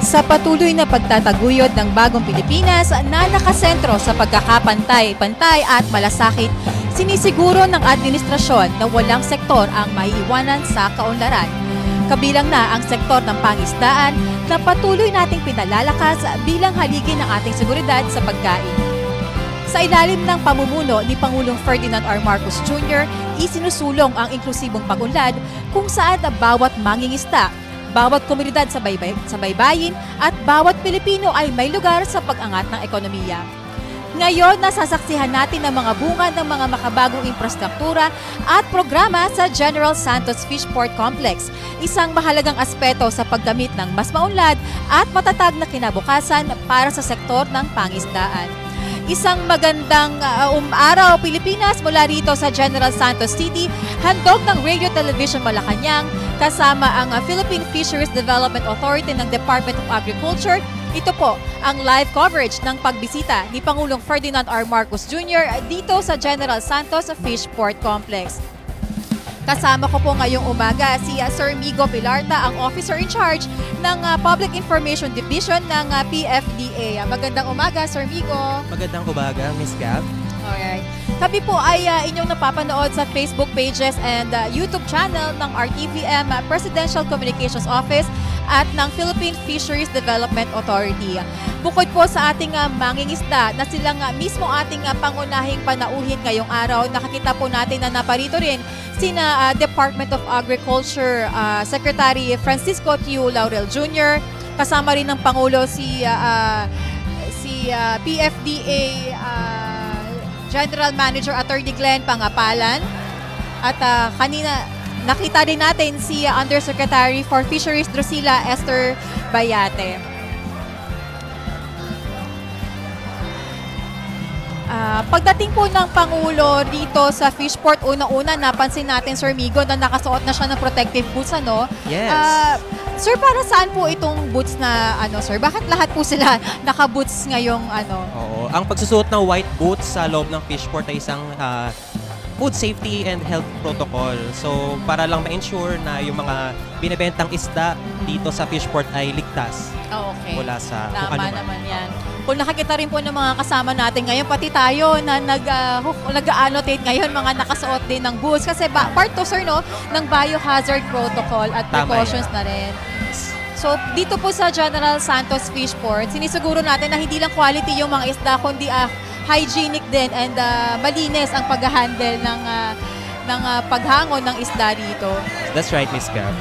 Sa patuloy na pagtataguyod ng bagong Pilipinas na nakasentro sa pagkakapantay-pantay at malasakit, sinisiguro ng administrasyon na walang sektor ang maiiwanan sa kaunlaran. Kabilang na ang sektor ng pangisdaan na patuloy nating pinalalakas bilang haligi ng ating seguridad sa pagkain. Sa ilalim ng pamumuno ni Pangulong Ferdinand R. Marcos Jr., isinusulong ang inklusibong pag-unlad kung saan bawat mangingisda, bawat komunidad sa baybayin at bawat Pilipino ay may lugar sa pag-angat ng ekonomiya. Ngayon, nasasaksihan natin ang mga bunga ng mga makabagong infrastruktura at programa sa General Santos Fishport Complex, isang mahalagang aspeto sa paggamit ng mas maunlad at matatag na kinabukasan para sa sektor ng pangisdaan. Isang magandang araw Pilipinas mula rito sa General Santos City, handog ng Radio Television Malacanang kasama ang Philippine Fisheries Development Authority ng Department of Agriculture. Ito po ang live coverage ng pagbisita ni Pangulong Ferdinand R. Marcos Jr. dito sa General Santos Fishport Complex. Kasama ko po ngayong umaga si Sir Migo Pilarta, ang Officer in Charge ng Public Information Division ng PFDA. Magandang umaga, Sir Migo. Magandang umaga, Miss Gab. Alright. Kami po ay inyong napapanood sa Facebook pages and YouTube channel ng RTVM Presidential Communications Office at ng Philippine Fisheries Development Authority. Bukod po sa ating mangingisda na silang mismo ating pangunahing panauhin ngayong araw, nakakita po natin na naparito rin sina Department of Agriculture Secretary Francisco Tiu Laurel Jr., kasama rin ng Pangulo si PFDA General Manager Attorney Glenn Pangapalan, at kanina nakita din natin si Undersecretary for Fisheries Drusilla Esther Bayate. Pagdating po ng Pangulo dito sa Fishport, unang-una napansin natin, Sir Migo, na nakasuot na siya ng protective boots, ano? Yes. Sir, para saan po itong boots na, sir? Bakit lahat po sila naka-boots ngayong, Oo. Ang pagsusuot ng white boots sa loob ng Fishport ay isang food safety and health protocol. So, para lang ma-ensure na yung mga binibentang isda dito sa Fishport ay ligtas. Okay. Mula sa Tama kung ano naman yan. Kung nakakita rin po ng mga kasama natin ngayon, pati tayo na nag-annotate ngayon, mga nakasuot din ng boots. Kasi part to, sir, no, ng biohazard protocol at precautions na rin. So, dito po sa General Santos Fishport, sinisiguro natin na hindi lang quality yung mga isda, kundi hygienic din and malinis ang pag-handle ng paghangon ng isda dito. That's right, Miss Gab.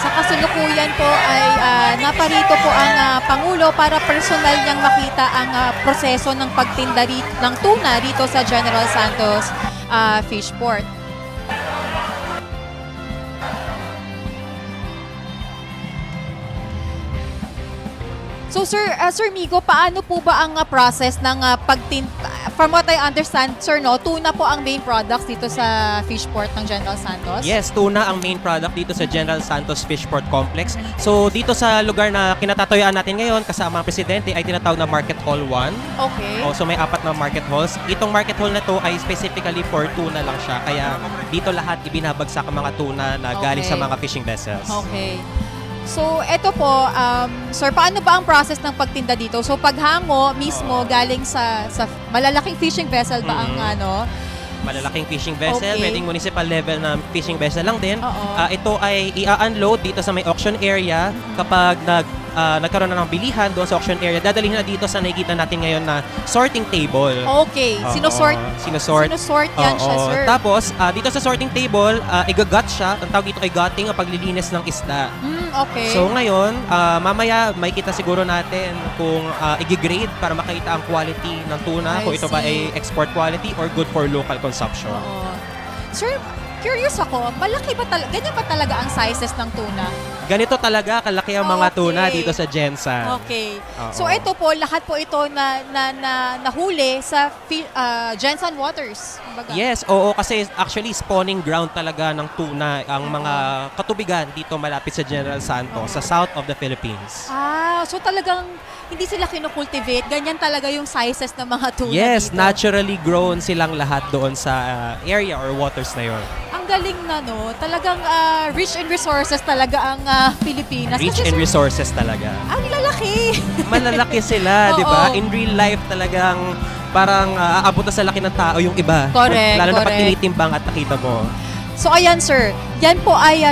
Sa kasalukuyan po ay naparito po ang Pangulo para personal niyang makita ang proseso ng pagtinda ng tuna dito sa General Santos Fishport. So Sir Migo, paano po ba ang process ng pagtinda? From what I understand, sir, no, tuna po ang main products dito sa Fishport ng General Santos? Yes, tuna ang main product dito sa General Santos Fishport Complex. So dito sa lugar na kinatatayuan natin ngayon kasama ang Presidente ay tinatawag na Market Hall 1. Okay. So may 4 na market halls. Itong market hall na to ay specifically for tuna lang siya. Kaya dito lahat ibinabagsak ang mga tuna na galing sa mga fishing vessels. Okay. So, eto po, sir, paano ba ang process ng pagtinda dito? So, paghango mismo galing sa malalaking fishing vessel ba ang Malalaking fishing vessel, Okay. pwedeng municipal level na fishing vessel lang din. Oo. Ito ay i-unload dito sa may auction area kapag nagkaroon na ng bilihan doon sa auction area. Dadalhin na dito sa nakikita natin ngayon na sorting table. Okay. Oo. Sinusort yan siya, Oo. sir. Tapos, dito sa sorting table, igagut siya. Ang tawag dito ay gutting, ang paglilinis ng isda. Okay. So ngayon, mamaya may kita siguro natin kung i-grade para makita ang quality ng tuna, kung ito ba ay export quality or good for local consumption. Oo. Sir, curious ako, ganyan ba talaga ang sizes ng tuna? Ganito talaga kalaki ang mga tuna Okay. dito sa Gensan. Okay. Oo. So ito po, lahat po ito na nahuli sa Gensan Waters. Kumbaga. Yes, oo, kasi actually spawning ground talaga ng tuna ang mga katubigan dito malapit sa General Santos, sa south of the Philippines. So talagang hindi sila kinocultivate, ganyan talaga yung sizes ng mga tuna Yes, dito. naturally grown silang lahat doon sa area or waters na yon. Ang Ang galing na, no? Talagang rich in resources talaga ang Pilipinas. Rich Kasi in resources talaga. ang lalaki. Malalaki sila, di ba? Oo. In real life talagang parang aabot na sa laki ng tao yung iba. Correct, Lalo na pag correct. tinitimbang at nakita mo. So ayan, sir. Yan po ay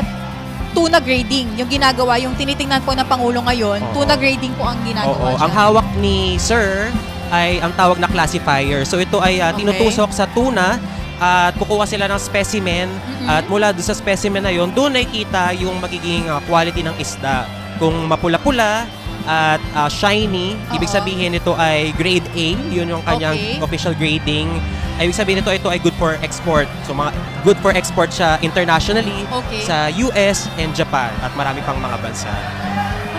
tuna grading. Yung ginagawa, yung tinitingnan po ng Pangulo ngayon, Oo. tuna grading po ang ginagawa Oo. dyan. Ang hawak ni Sir ay ang tawag na classifier. So ito ay tinutusok sa tuna at kukuha sila ng specimen at mula doon sa specimen na yun, doon nakikita yung magiging quality ng isda. Kung mapula-pula at shiny, ibig Oo. sabihin ito ay grade A, yun yung kanyang Okay. official grading. Ibig sabihin ito ay good for export. So good for export siya internationally Okay. sa US and Japan at marami pang mga bansa.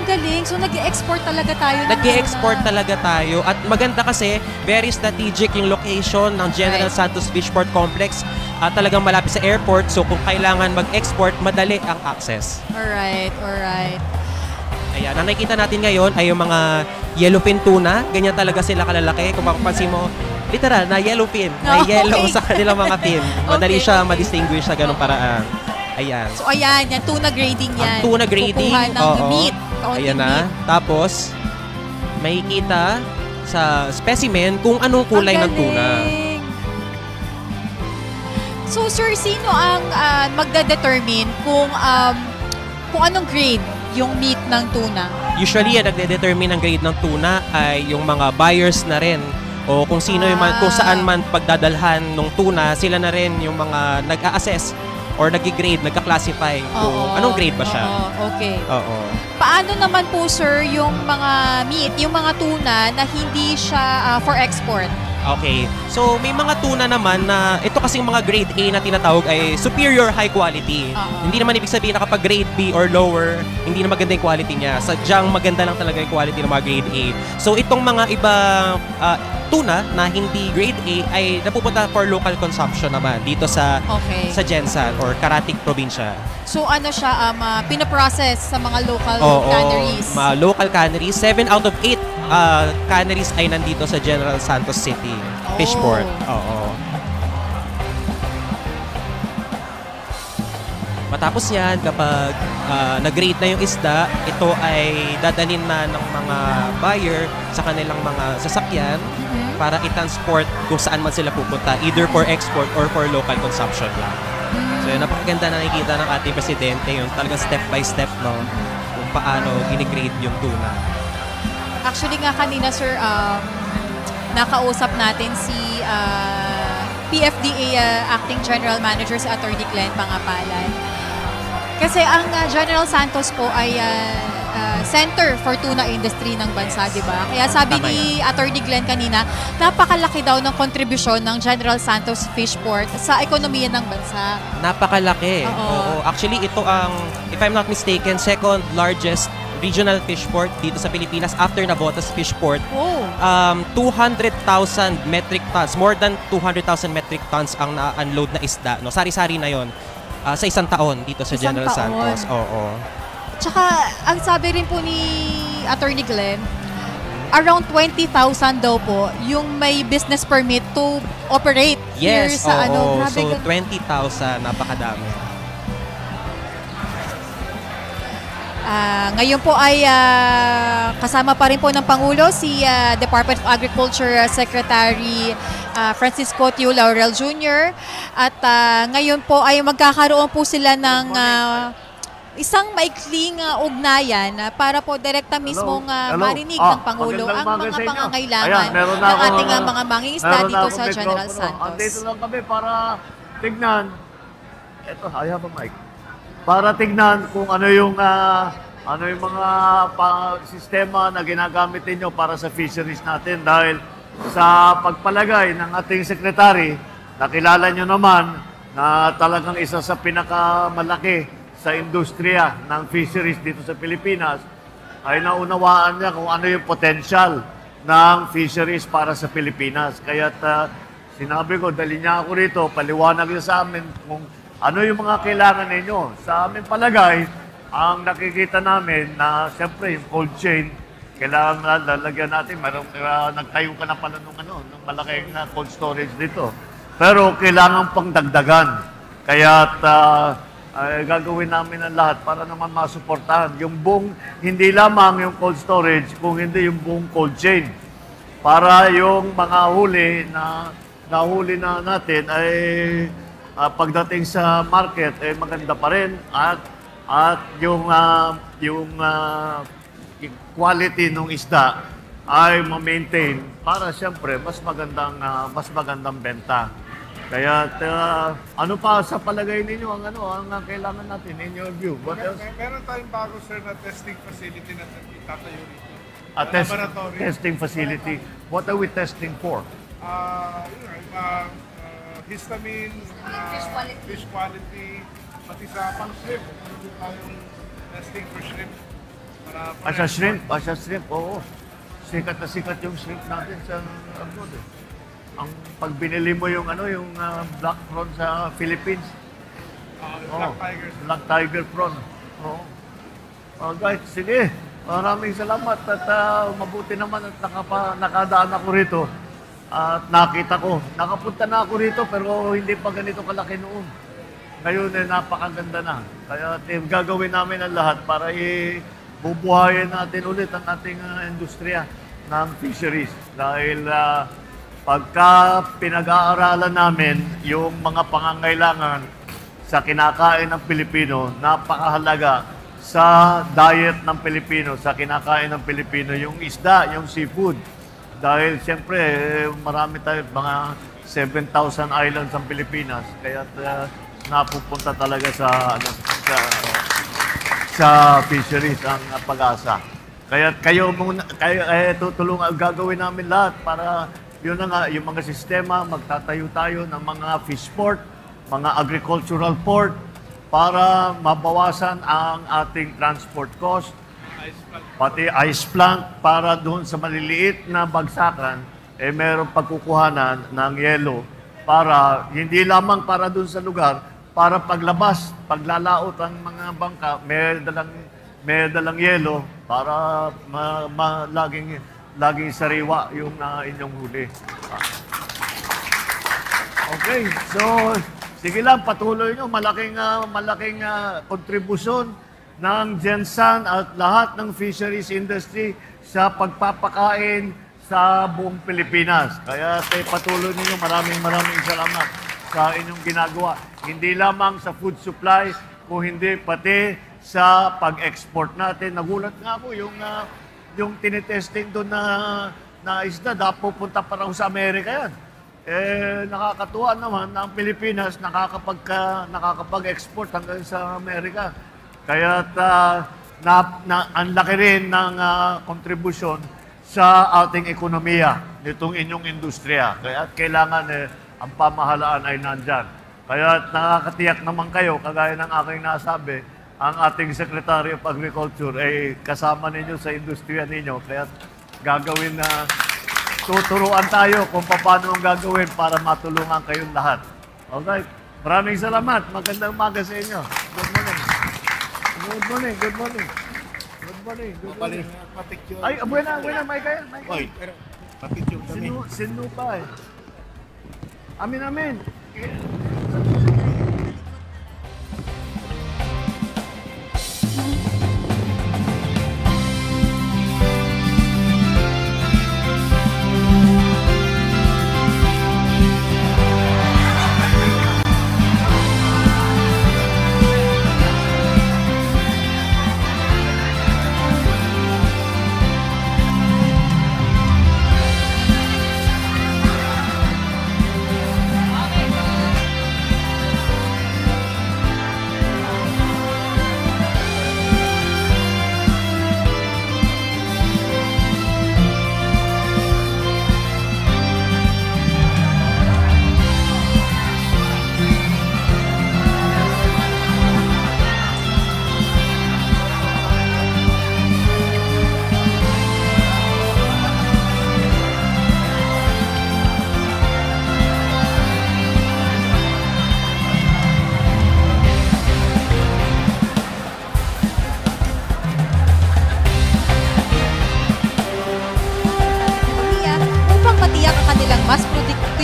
Ang galing. So nag-export talaga tayo. ng Nag-i-export tuna. talaga tayo at maganda kasi very strategic yung location ng General Right. Santos Fishport Complex at talagang malapit sa airport, so kung kailangan mag-export, madali ang access. Alright. Ayan, ang nakikita natin ngayon ay yung mga yellowfin tuna. Ganyan talaga sila kalalaki. Kung mapapansin mo, literal na yellowfin. May Okay. yellow sa kanilang mga fin. Madali Okay, siya okay. ma-distinguish sa ganung paraan. Ayan. So ayan, yan, tuna grading yan. Ang tuna grading. Kukuha ng oo. meat. Kaunting Ayan na. meat. Tapos, makikita sa specimen kung anong kulay ng Ang tuna. galing. So sir, sino ang magde-determine kung anong grade yung meat ng tuna? Usually, ang nagde-determine ng grade ng tuna ay yung mga buyers na rin. O kung sino yung kung saan man pagdadalhan ng tuna, sila na rin yung mga nag-a-assess or nag-grade, nagka-classify kung Oo, anong grade ba siya. Oo, okay. Oo. Paano naman po sir yung mga meat, yung mga tuna na hindi siya for export? Okay. So, may mga tuna naman na ito kasing mga grade A na tinatawag ay superior high quality. Oo. Hindi naman ibig sabihin na kapag grade B or lower, hindi na maganda yung quality niya. Sadyang maganda lang talaga yung quality ng mga grade A. So, itong mga ibang tuna na hindi grade A ay napupunta for local consumption naman dito sa Okay. Jensan or Karatig probinsya. So ano siya, pinaprocess sa mga local canneries? Mga local canneries. 7 out of 8 canneries ay nandito sa General Santos City, Fishport. Oo. Matapos yan, kapag nag-grade na yung isda, ito ay dadalhin na ng mga buyer sa kanilang mga sasakyan para i-transport kung saan man sila pupunta, either for export or for local consumption lang. So yun, napakaganda na nakikita ng ating presidente yung talagang step by step, no? Kung paano ginigrade yung tuna. Actually nga kanina sir, nakausap natin si PFDA Acting General Manager si Attorney Glenn Pangapalan. Kasi ang General Santos po ay center for tuna industry ng bansa, di ba? Kaya sabi Tama ni Attorney Glenn kanina, napakalaki daw ng kontribusyon ng General Santos Fishport sa ekonomiya ng bansa. Napakalaki. Oo. Oo. Actually, ito ang, if I'm not mistaken, second largest regional fishport dito sa Pilipinas after Navotas Fishport. Oh. 200,000 metric tons, more than 200,000 metric tons ang na-unload na isda. No? Sari-sari na yon sa isang taon dito sa Isang General taon. Santos. Oo. Tsaka, ang sabi rin po ni Attorney Glenn, around 20,000 daw po yung may business permit to operate here Yes, sa oo. Grabe, So, 20,000, napakadami. ngayon po ay kasama pa rin po ng Pangulo si Department of Agriculture Secretary Francisco Tiu Laurel Jr. At ngayon po ay magkakaroon po sila ng isang maikling ugnayan para po direkta mismong marinig ng Pangulo ang mga pangangailangan ng ating mga mangingisda dito sa General Santos. Andito lang kami para tignan. Ito, I have a mic. Para tignan kung ano yung mga sistema na ginagamit ninyo para sa fisheries natin dahil sa pagpalagay ng ating sekretary, nakilala nyo naman na talagang isa sa pinakamalaki sa industriya ng fisheries dito sa Pilipinas, ay naunawaan niya kung ano yung potential ng fisheries para sa Pilipinas. Kaya sinabi ko, dali niya ako rito, paliwanag niya sa amin kung ano yung mga kailangan ninyo. Sa aming palagay, ang nakikita namin na siyempre yung cold chain, kailangan lalagyan natin. Nagtayo ka na pala ng malaking cold storage dito. Pero kailangan pang dagdagan Kaya't gagawin namin ang lahat para naman masuportahan yung buong, hindi lamang yung cold storage, kung hindi yung buong cold chain. Para yung mga huli na nahuli na natin ay pagdating sa market ay maganda pa rin at yung quality ng isda ay ma-maintain para siyempre mas magandang benta. Kaya ano pa sa palagay ninyo ang kailangan natin in your view? What else? Meron tayong bago, sir, na testing facility na itatayo rito. Laboratory. Testing facility. What are we testing for? Histamine, fish quality, pati sa pang-shrimp. Meron tayong testing for shrimp. Sa shrimp, oo. Sikat na sikat yung shrimp natin sa abroad eh. Ang pag binili mo yung black prawn sa Philippines. Black tiger prawn. Oo. Guys, sige. Maraming salamat at mabuti naman at nakadaan ako rito. At nakita ko, nakapunta na ako rito pero hindi pa ganito kalaki noon. Ngayon napakaganda na. Kaya gagawin namin ang lahat para bubuhayin natin ulit ang ating industriya ng fisheries. Dahil pagka pinag-aaralan namin yung mga pangangailangan sa kinakain ng Pilipino, napakahalaga sa diet ng Pilipino, sa kinakain ng Pilipino, yung isda, yung seafood. Dahil siyempre, marami tayo, mga 7,000 islands ang Pilipinas. Kaya napupunta talaga sa fisheries ang pag-asa. Kaya tutulungan, gagawin namin lahat para yun na nga, yung mga sistema, magtatayo tayo ng mga fish port, mga agricultural port, para mabawasan ang ating transport cost, pati ice plant para doon sa maliliit na bagsakan, mayroong pagkukuhanan ng yelo para hindi lamang para doon sa lugar, para paglabas, paglalaot ang mga bangka, may dalang yelo para laging sariwa yung inyong huli. Okay, so sige lang, patuloy nyo. Malaking kontribusyon ng Gensan at lahat ng fisheries industry sa pagpapakain sa buong Pilipinas. Kaya patuloy ninyo. Maraming salamat sa inyong ginagawa. Hindi lamang sa food supply, kung hindi pati sa pag-export natin. Nagulat nga ako yung tinitesting doon na isda, pupunta pa raw sa Amerika yan. Nakakatuwa naman na ang Pilipinas nakakapag-export hanggang sa Amerika. Kaya ang laki rin ng kontribusyon sa ating ekonomiya nitong inyong industriya. Kaya kailangan ang pamahalaan ay nandyan. Kaya nakakatiyak naman kayo, kagaya ng aking nasabi, ang ating Secretary of Agriculture ay kasama ninyo sa industriya ninyo. Kaya gagawin na tuturuan tayo kung paano ang gagawin para matulungan kayong lahat. Okay? Maraming salamat. Magandang umaga sa inyo. Good morning. Good morning. Good morning. Good morning. Good morning. Ay, buena, may kayo. Oy, pero patityo kami. Sino pa eh? Amin.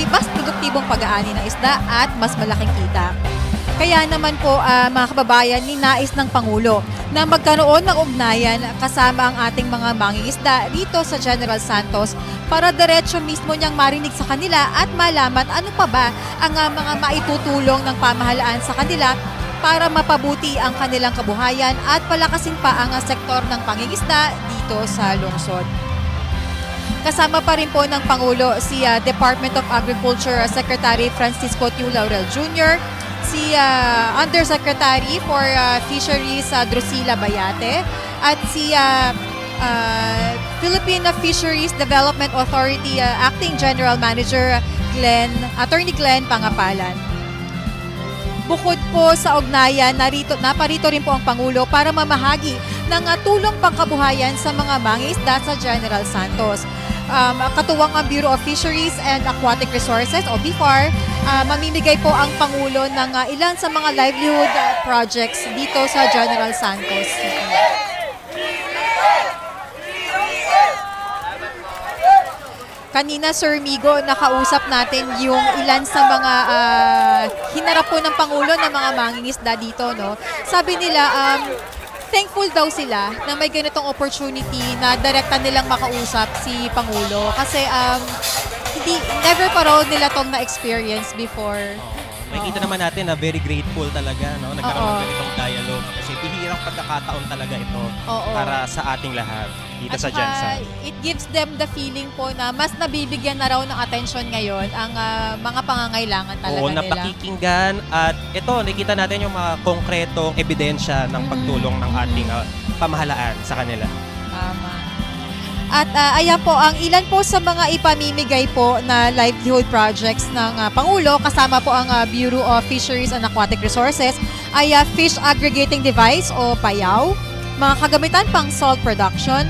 mas produktibong pag-aani ng isda at mas malaking kita. Kaya naman po mga kababayan, ninais ng Pangulo na magkaroon ng ugnayan kasama ang ating mga mangingisda dito sa General Santos para diretso mismo niyang marinig sa kanila at malaman ano pa ba ang mga maitutulong ng pamahalaan sa kanila para mapabuti ang kanilang kabuhayan at palakasin pa ang sektor ng pangingisda dito sa lungsod. Kasama pa rin po ng Pangulo si Department of Agriculture Secretary Francisco Tiu Laurel Jr., si Undersecretary for Fisheries Drusilla Bayate, at si Philippine Fisheries Development Authority Acting General Manager Attorney Glenn Pangapalan. Bukod po sa ugnayan, naparito rin po ang Pangulo para mamahagi ng tulong pangkabuhayan sa mga mangingisda sa General Santos. Katuwang ang Bureau of Fisheries and Aquatic Resources o BIFAR, mamimigay po ang Pangulo ng ilan sa mga livelihood projects dito sa General Santos. Kanina, Sir Migo, nakausap natin yung ilan sa mga hinarap po ng Pangulo ng mga mangingisda dito, no? Sabi nila, thankful daw sila na may ganitong opportunity na direkta nilang makausap si Pangulo kasi never pa raw nila tong na-experience before. Nakikita naman natin na very grateful talaga, no? Nagkaroon ng ganitong dialogue kasi bihirang pagkakataon talaga ito para sa ating lahat dito sa Gensan. It gives them the feeling po na mas nabibigyan na raw ng atensyon ngayon ang mga pangangailangan talaga nila. Napakikinggan at ito, nakikita natin yung mga konkretong ebidensya ng pagtulong ng ating pamahalaan sa kanila. Tama. At ayan po ang ilan po sa mga ipamimigay po na livelihood projects ng Pangulo, kasama po ang Bureau of Fisheries and Aquatic Resources ay Fish Aggregating Device o PAYAW, mga kagamitan pang salt production,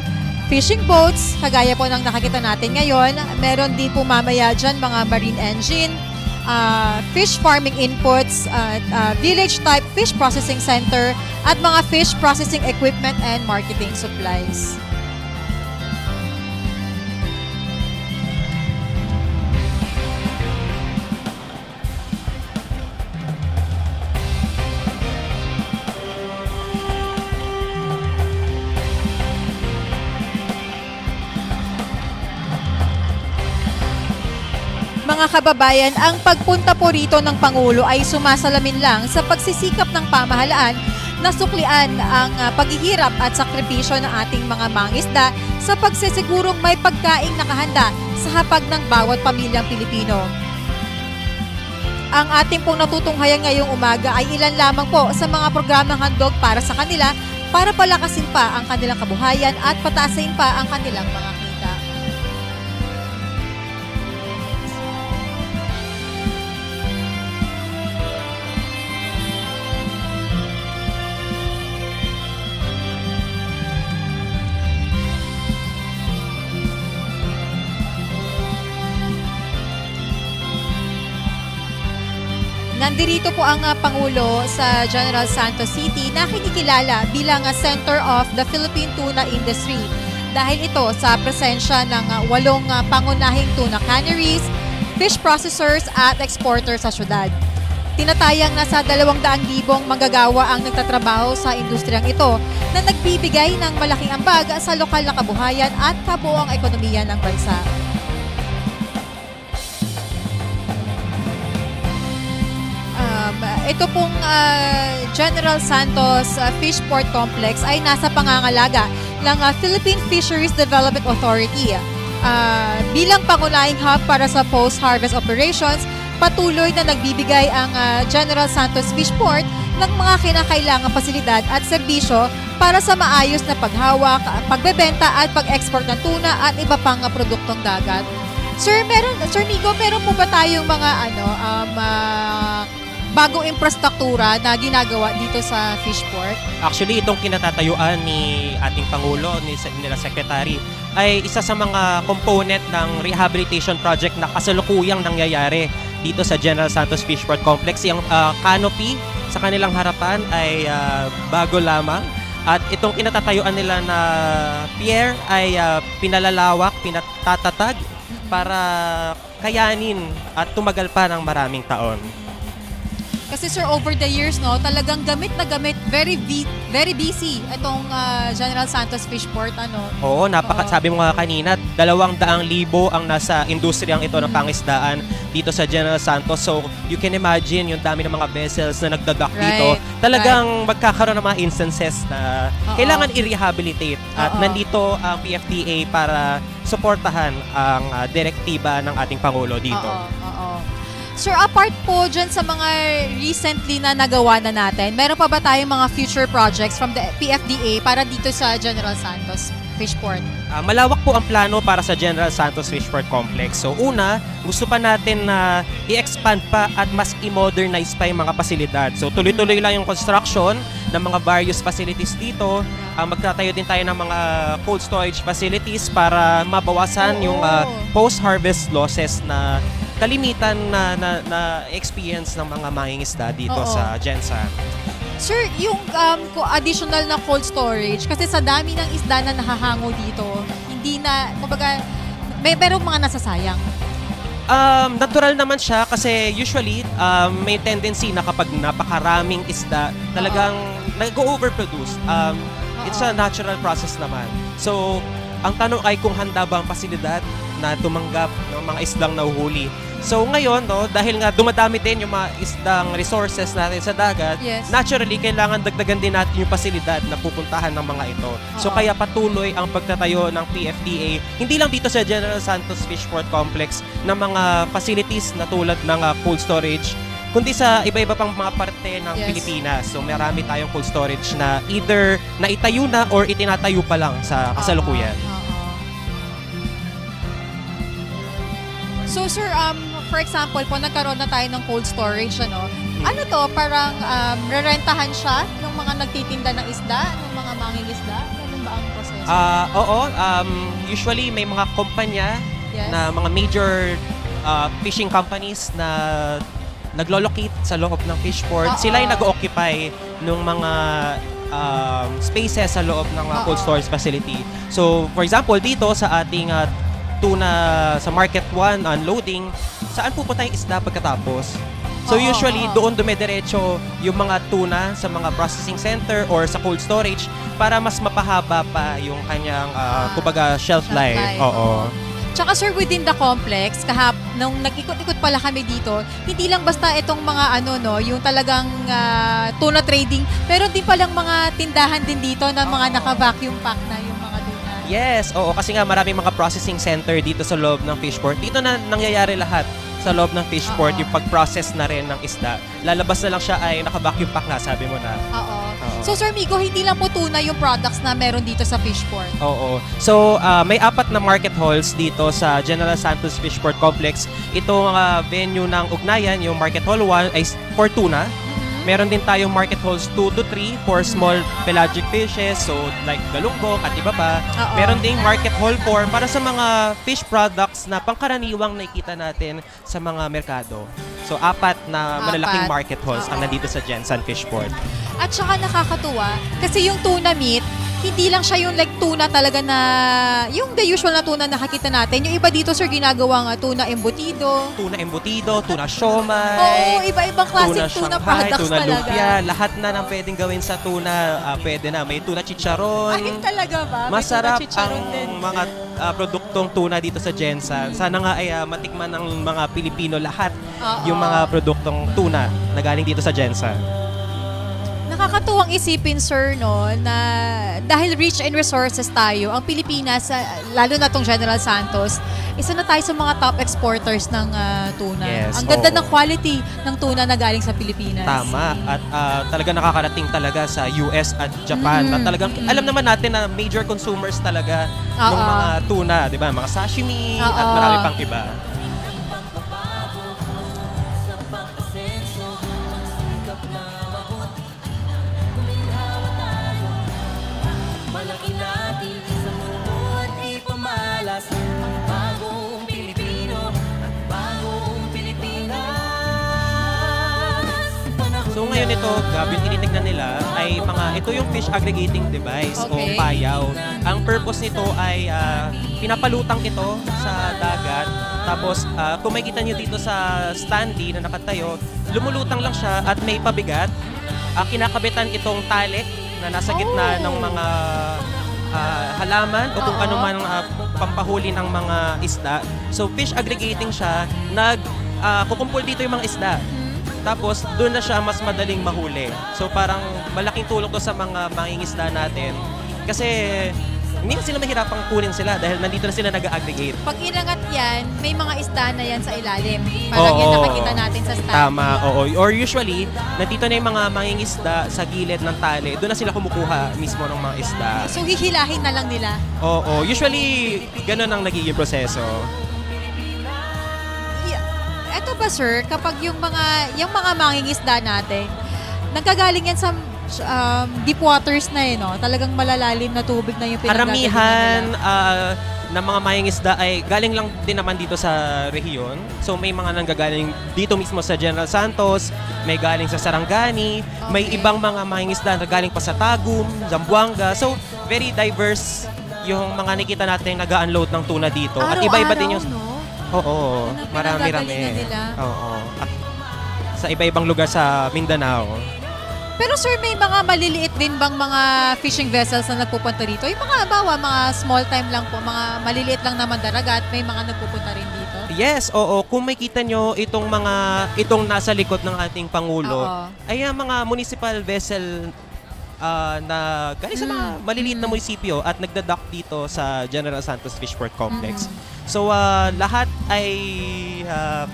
fishing boats, kagaya po ng nakakita natin ngayon, meron din po mamaya dyan mga marine engine, fish farming inputs, village-type fish processing center, at mga fish processing equipment and marketing supplies. Mga kababayan, ang pagpunta po rito ng Pangulo ay sumasalamin lang sa pagsisikap ng pamahalaan na suklian ang paghihirap at sakripisyo ng ating mga mangingisda sa pagsisigurong may pagkaing nakahanda sa hapag ng bawat pamilyang Pilipino. Ang ating pong natutunghayan ngayong umaga ay ilan lamang po sa mga programang handog para sa kanila para palakasin pa ang kanilang kabuhayan at pataasin pa ang kanilang mga kita. Nandirito po ang Pangulo sa General Santos City na kinikilala bilang Center of the Philippine Tuna Industry dahil ito sa presensya ng 8 pangunahing tuna canneries, fish processors at exporters sa syudad. Tinatayang nasa 200,000 manggagawa ang nagtatrabaho sa industriyang ito na nagbibigay ng malaking ambag sa lokal na kabuhayan at kabuoang ekonomiya ng bansa. Ito pong General Santos Fishport Complex ay nasa pangangalaga ng Philippine Fisheries Development Authority. Bilang pangunahing hub para sa post-harvest operations, patuloy na nagbibigay ang General Santos Fishport ng mga kinakailangang pasilidad at serbisyo para sa maayos na paghawak, pagbebenta at pag-export ng tuna at iba pang produktong dagat. Sir Migo, meron po ba tayong mga bagong infrastruktura na ginagawa dito sa Fishport? Actually, itong kinatatayuan ni ating Pangulo, nila Secretary, ay isa sa mga component ng rehabilitation project na kasalukuyang nangyayari dito sa General Santos Fishport Complex. Yung canopy sa kanilang harapan ay bago lamang. At itong kinatatayuan nila na pier ay pinalalawak, pinatatatag para kayanin at tumagal pa ng maraming taon. Kasi sir, over the years, no, talagang gamit na gamit, very busy itong General Santos Fishport, ano. Oo, sabi mo nga kanina, 200,000 ang nasa industriyang ito ng pangisdaan dito sa General Santos. So, you can imagine yung dami ng mga vessels na nagdadock dito. Talagang magkakaroon ng mga instances na kailangan i-rehabilitate. At nandito ang PFDA para suportahan ang direktiba ng ating Pangulo dito. Oo. Sir, apart po dyan sa mga recently na nagawa na natin, meron pa ba tayong mga future projects from the PFDA para dito sa General Santos Fishport? Malawak po ang plano para sa General Santos Fishport Complex. So una, gusto pa natin na i-expand pa at mas i-modernize pa yung mga pasilidad. So tuloy-tuloy lang yung construction ng mga various facilities dito. Magtatayo din tayo ng mga cold storage facilities para mabawasan yung post-harvest losses na kalimitan na experience ng mga mangingisda dito sa Gensan. Sir, yung additional na cold storage, kasi sa dami ng isda na nahahango dito, hindi na, kumbaga, merong mga nasasayang. Natural naman siya kasi usually may tendency na kapag napakaraming isda, talagang nag-overproduce. It's a natural process naman. So, ang tanong ay kung handa ba ang pasilidad na tumanggap ng mga isdang nahuhuli. So ngayon, no, dahil nga dumadami din yung mga isdang resources natin sa dagat, naturally, kailangan dagdagan din natin yung pasilidad na pupuntahan ng mga ito. So kaya patuloy ang pagtatayo ng PFDA, hindi lang dito sa General Santos Fishport Complex, ng mga facilities na tulad ng cold storage, kundi sa iba-iba pang mga parte ng Pilipinas. So marami tayong cold storage na either naitayo na or itinatayo pa lang sa kasalukuyan. So sir, for example, po nagkaroon na tayo ng cold storage, ano to, parang rerentahan siya ng mga nagtitinda ng isda, ng mga mangingisda? Ganun ba ang proseso? Oo, usually may mga kumpanya na mga major fishing companies na naglo-locate sa loob ng fishport. Sila yung nag-occupy ng mga spaces sa loob ng cold storage facility. So, for example, dito sa ating tuna sa Market 1 unloading, saan pupunta yung isda pagkatapos? So usually doon dumediretso yung mga tuna sa mga processing center or sa cold storage para mas mapahaba pa yung kanyang kumbaga shelf life. Oo. Tsaka sir, within the complex, nung nag-ikot-ikot pala kami dito, hindi lang basta itong mga yung talagang tuna trading, pero din palang mga tindahan din dito na mga naka-vacuum pack na yung mga tuna. Yes, oo, kasi nga maraming mga processing center dito sa loob ng fishport. Dito na nangyayari lahat sa loob ng fishport, yung pag-process na rin ng isda. Lalabas na lang siya ay naka-vacuum pack na, sabi mo na. So Sir Migo, hindi lang po tuna yung products na meron dito sa fishport. Oo. So, may 4 na market halls dito sa General Santos Fishport Complex. Itong venue ng ugnayan, yung Market Hall 1 ay for tuna. Meron din tayong market halls 2 to 3 for small pelagic fishes, so like galunggong at iba pa. Meron ding market hall 4 para sa mga fish products na pangkaraniwang nakikita natin sa mga merkado. So 4 na malalaking market halls ang nandito sa Gensan Fishport. At saka nakakatuwa kasi yung tuna meat, hindi lang siya yung like tuna talaga na yung the usual na tuna na nakikita natin. Yung iba dito sir ginagawa tuna embutido. Tuna embutido, tuna siomai. Oo, iba-ibang classic tuna products tuna talaga. Lumpia, lahat na ng pwedeng gawin sa tuna, pwede na. May tuna chicharon. Ay, talaga ba? May masarap chicharon ang din. mga produktong tuna dito sa Gensan. Sana nga ay matikman ng mga Pilipino lahat yung mga produktong tuna na galing dito sa Gensan. Nakakatuwang isipin, sir, no, na dahil rich in resources tayo, ang Pilipinas, lalo na tong General Santos, isa na tayo sa mga top exporters ng tuna. Yes, ang ganda ng quality ng tuna na galing sa Pilipinas. Tama. At talaga nakakarating talaga sa US at Japan. At talagang alam naman natin na major consumers talaga ng mga tuna, di ba? Mga sashimi at marami pang iba. So ngayon ito, Gab, yung tinitignan nila ay ito yung fish aggregating device o payaw. Ang purpose nito ay pinapalutang ito sa dagat, Tapos, kung makikita nyo dito sa standee na nakatayo, lumulutang lang siya at may pabigat. Kinakabitan itong tali na nasa gitna ng mga halaman o kung ano man pampahuli ng mga isda. So, fish aggregating siya, kukumpul dito yung mga isda. Tapos, doon na siya mas madaling mahuli. So, parang malaking tulong to sa mga mangingisda natin. Kasi, hindi na sila mahirapang kunin sila dahil nandito na sila nag-aggregate. Pag inangat yan, may mga isda na yan sa ilalim. Parang yan nakikita natin sa stand. Tama, oo. Or usually, nandito na yung mga mangingisda sa gilid ng tali. Doon na sila kumukuha mismo ng mga isda. So, hihilahin na lang nila. Oo. Usually, ganun ang nagiging proseso. Eto ba, sir, kapag yung mga mangingisda natin, nagkagaling yan sa deep waters na no? Talagang malalalim na tubig na yung pinagagalingan Karamihan nila. ng mga mangingisda ay galing lang din naman dito sa rehiyon. So may mga nanggagaling dito mismo sa General Santos, may galing sa Sarangani, may ibang mga mangingisda na galing pa sa Tagum, Zamboanga. So very diverse yung mga nakita natin nag-unload ng tuna dito. At iba-iba din yung... No? Oo, marami-rami. Oo. At sa iba-ibang lugar sa Mindanao. Pero sir, may mga maliliit din bang mga fishing vessels na nagpupunta dito? Yung mga small time lang po, mga maliliit lang naman daragat, may mga nagpupunta rin dito? Yes, oo. Kung makita nyo itong nasa likod ng ating Pangulo, ay mga municipal vessel na galing sa mga maliliit na munisipyo at nagdadock dito sa General Santos Fishport Complex. So, lahat ay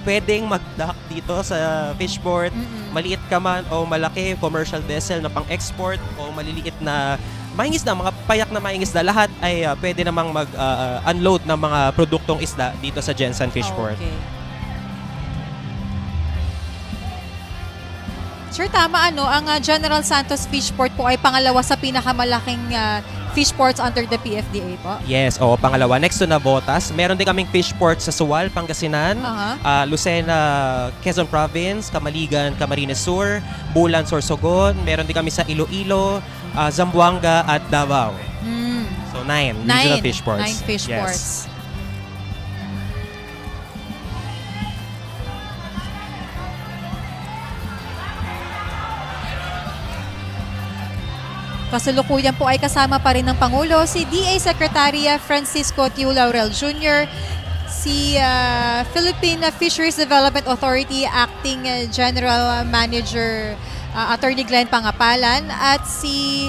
pwedeng mag-dock dito sa Fishport. Maliit ka man o malaki, commercial vessel na pang-export o maliliit na mangingisda, mga payak na mangingisda, lahat ay pwede namang mag-unload ng mga produktong isda dito sa Gensan Fishport. Okay. Sir, tama ang General Santos Fishport po ay pangalawa sa pinakamalaking fishports under the PFDA po? Yes, pangalawa. Next to Navotas, meron din kaming fishport sa Suwal, Pangasinan, Lucena, Quezon Province, Kamaligan, Camarines Sur, Bulan, Sorsogon, meron din kami sa Iloilo, Zamboanga at Davao. So 9 regional fishports. 9 fishports. Yes. Kasalukuyan po ay kasama pa rin ng Pangulo si DA Secretary Francisco Tiu Laurel Jr., si Philippine Fisheries Development Authority Acting General Manager Attorney Glenn Pangapalan at si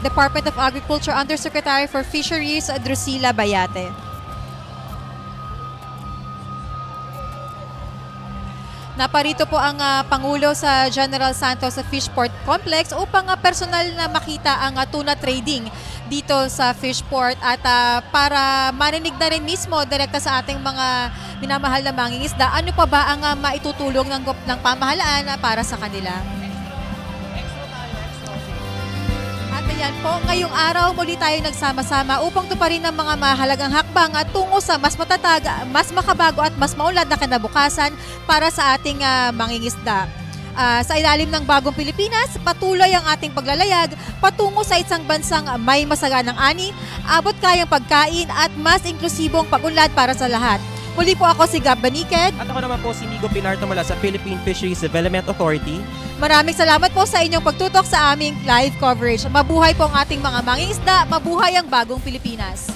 Department of Agriculture Undersecretary for Fisheries Drusilla Bayate. Naparito po ang Pangulo sa General Santos Fishport Complex upang personal na makita ang tuna trading dito sa Fishport at para marinig na rin mismo direkta sa ating mga minamahal na mangingisda, ano pa ba ang maitutulong ng pamahalaan para sa kanila. At ayan po, ngayong araw muli tayo nagsama-sama upang tuparin ang mga mahalagang hakbang at tungo sa mas matatag, mas makabago at mas maunlad na kinabukasan para sa ating mangingisda. Sa ilalim ng bagong Pilipinas, patuloy ang ating paglalayag patungo sa isang bansang may masaganang ani, abot kayang pagkain at mas inklusibong pag-unlad para sa lahat. Muli po ako si Gab Baniked. At ako naman po si Migo Pilar mula sa Philippine Fisheries Development Authority. Maraming salamat po sa inyong pagtutok sa aming live coverage. Mabuhay po ang ating mga mangingisda, mabuhay ang bagong Pilipinas.